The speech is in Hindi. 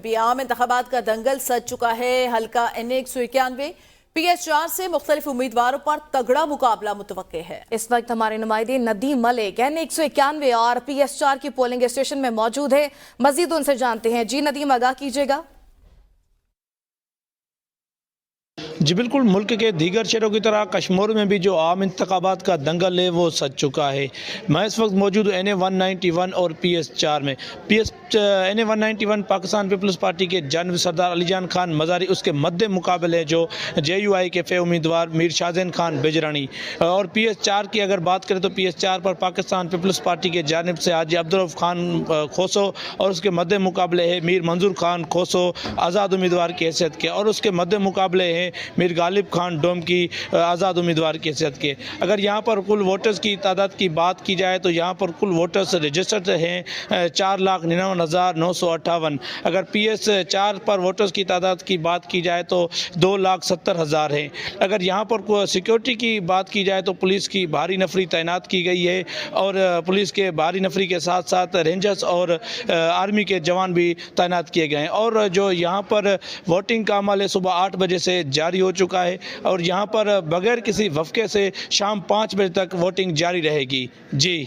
अभी आम इंतखाबात का दंगल सज चुका है। हल्का NA-191 PS4 से मुख्तलिफ उम्मीदवारों पर तगड़ा मुकाबला मुतवक्के है। इस वक्त हमारे नुमाइंदे नदीम मलिक NA-191 और PS4 की पोलिंग स्टेशन में मौजूद है। मजीद उनसे जानते हैं। जी नदीम, आगाह कीजिएगा। जी बिल्कुल, मुल्क के दीगर शहरों की तरह कश्मीर में भी जो आम इंतखाबात का दंगल है वो सज चुका है। मैं इस वक्त मौजूद हूँ NA-191 और PS4 में। NA-191 पाकिस्तान पीपल्स पार्टी के जानब सरदार अली जान खान मज़ारी, उसके मद्दे मुकाबले है जो JUI के फे उम्मीदवार मीर शाहजैन खान बेजरानी। और PS4 की अगर बात करें तो PS4 पर पाकिस्तान पीपल्स पार्टी के जानब से हाजी अब्दुल खान खोसो और उसके मद्दे मुकाबले है मीर मंजूर खान खोसो आज़ाद उम्मीदवार की हैसियत के, और उसके मद्दे मुकाबले हैं मीर गालिब खान डोम की आज़ाद उम्मीदवार की हैसियत के। अगर यहाँ पर कुल वोटर्स की तादाद की बात की जाए तो यहाँ पर कुल वोटर्स रजिस्टर्ड हैं 4,99,958। अगर PS4 पर वोटर्स की तादाद की बात की जाए तो 2,70,000 हैं। अगर यहाँ पर सिक्योरिटी की बात की जाए तो पुलिस की भारी नफरी तैनात की गई है, और पुलिस के भारी नफरी के साथ साथ रेंजर्स और आर्मी के जवान भी तैनात किए गए हैं। और जो यहाँ पर वोटिंग का अमल है सुबह 8 बजे से जारी हो चुका है, और यहाँ पर बगैर किसी वफ़क़े से शाम 5 बजे तक वोटिंग जारी रहेगी। जी।